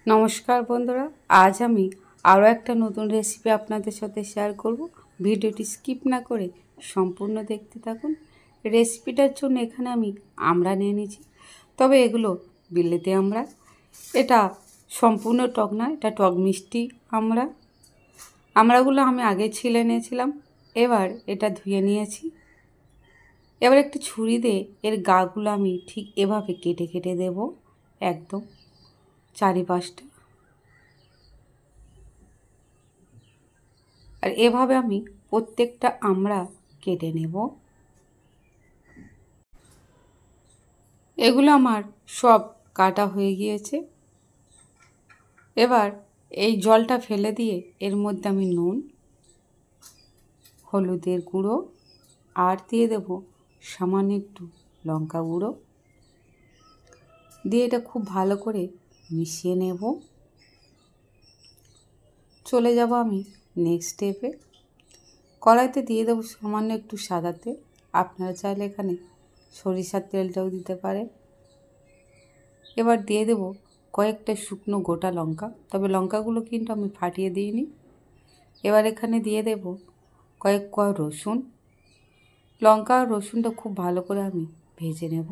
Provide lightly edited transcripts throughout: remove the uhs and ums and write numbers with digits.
নমস্কার বন্ধুরা, আজ আমি আরও একটা নতুন রেসিপি আপনাদের সাথে শেয়ার করব। ভিডিওটি স্কিপ না করে সম্পূর্ণ দেখতে থাকুন। রেসিপিটার জন্য এখানে আমি আমড়া নিয়ে নিয়েছি, তবে এগুলো বিলেতি আমড়া। এটা সম্পূর্ণ টক না, এটা টক মিষ্টি আমড়াগুলো আমি আগে ছিলে নিয়েছিলাম। এবার এটা ধুয়ে নিয়েছি। এবার একটু ছুরি দিয়ে এর গাগুলো আমি ঠিক এভাবে কেটে কেটে দেব, একদম চারিপাশটা। আর এভাবে আমি প্রত্যেকটা আমড়া কেটে নেব। এগুলো আমার সব কাটা হয়ে গিয়েছে। এবার এই জলটা ফেলে দিয়ে এর মধ্যে আমি নুন, হলুদের গুঁড়ো আর দিয়ে দেব সামান্য একটু লঙ্কা গুঁড়ো দিয়ে এটা খুব ভালো করে মিশিয়ে নেব। চলে যাব আমি নেক্সট স্টেপে। কড়াইতে দিয়ে দেবো সামান্য একটু সাদা তেল। আপনারা চাইলে এখানে সরিষার তেলটাও দিতে পারেন। এবার দিয়ে দেব কয়েকটা শুকনো গোটা লঙ্কা, তবে লঙ্কাগুলো কিন্তু আমি ফাটিয়ে দিইনি। এবার এখানে দিয়ে দেব কয়েক কোয়া রসুন। লঙ্কা আর রসুনটা খুব ভালো করে আমি ভেজে নেব।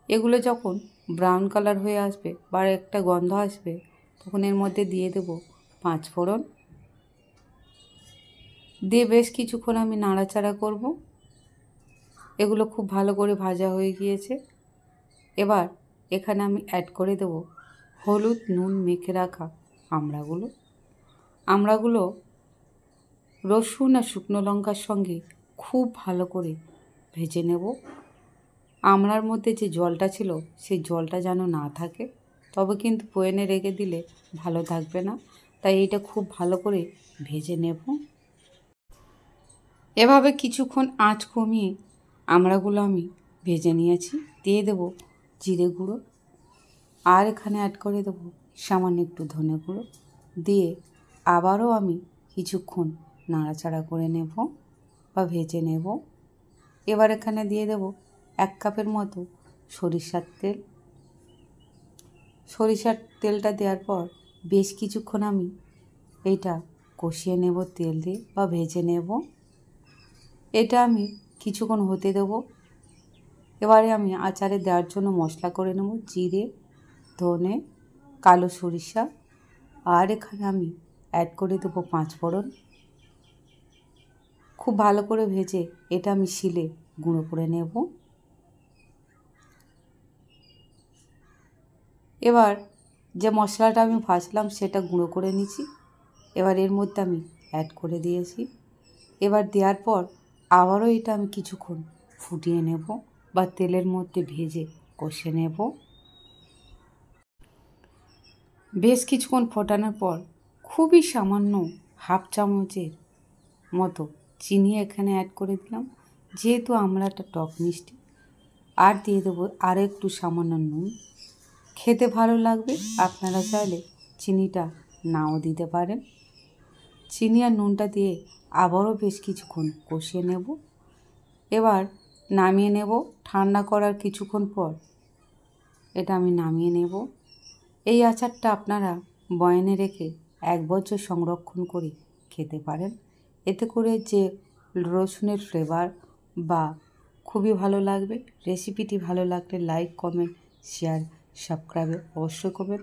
এগুলো যখন ব্রাউন কালার হয়ে আসবে বা একটা গন্ধ আসবে, তখন এর মধ্যে দিয়ে দেব 5 ফোড়ন। দিয়ে বেশ কিছুক্ষণ আমি নাড়াচাড়া করব। এগুলো খুব ভালো করে ভাজা হয়ে গিয়েছে। এবার এখানে আমি অ্যাড করে দেব হলুদ নুন মেখে রাখা আমড়াগুলো রসুন আর শুকনো লঙ্কার সঙ্গে খুব ভালো করে ভেজে নেব। আমড়ার মধ্যে যে জলটা ছিল সেই জলটা যেন না থাকে, তবে কিন্তু বয়েনে রেখে দিলে ভালো থাকবে না, তাই এইটা খুব ভালো করে ভেজে নেব। এভাবে কিছুক্ষণ আঁচ কমিয়ে আমড়াগুলো আমি ভেজে নিয়েছি। দিয়ে দেব জিরে গুঁড়ো আর এখানে অ্যাড করে দেব সামান্য একটু ধনে গুঁড়ো দিয়ে আবারও আমি কিছুক্ষণ নাড়াচাড়া করে নেব বা ভেজে নেব। এবার এখানে দিয়ে দেব 1 কাপের মতো সরিষার তেল। সরিষার তেলটা দেওয়ার পর বেশ কিছুক্ষণ আমি এইটা কষিয়ে নেব তেল দিয়ে বা ভেজে নেব। এটা আমি কিছুক্ষণ হতে দেব। এবারে আমি আচারে দেওয়ার জন্য মশলা করে নেব জিরে, ধনে, কালো সরিষা আর এখানে আমি অ্যাড করে দেবো 5 ফোড়ন। খুব ভালো করে ভেজে এটা আমি শিলে গুঁড়ো করে নেব। এবার যে মশলাটা আমি ভাজলাম সেটা গুঁড়ো করে নিয়েছি। এবার এর মধ্যে আমি অ্যাড করে দিয়েছি। এবার দেওয়ার পর আবারও এটা আমি কিছুক্ষণ ফুটিয়ে নেব বা তেলের মধ্যে ভেজে কষে নেব। বেশ কিছুক্ষণ ফোটানোর পর খুবই সামান্য হাফ চামচের মতো চিনি এখানে অ্যাড করে দিলাম, যেহেতু আমড়াটা টক মিষ্টি। আর দিয়ে দেবো আর একটু সামান্য নুন। খেতে ভালো লাগবে, আপনারা চাইলে চিনিটা নাও দিতে পারেন। চিনি আর নুনটা দিয়ে আবারও বেশ কিছুক্ষণ কষিয়ে নেব। এবার নামিয়ে নেব। ঠান্ডা করার কিছুক্ষণ পর এটা আমি নামিয়ে নেব। এই আচারটা আপনারা বয়ানে রেখে 1 বছর সংরক্ষণ করে খেতে পারেন। এতে করে যে রসুনের ফ্লেভার বা খুবই ভালো লাগবে। রেসিপিটি ভালো লাগলে লাইক, কমেন্ট, শেয়ার, সাবস্ক্রাইব অবশ্যই করবেন।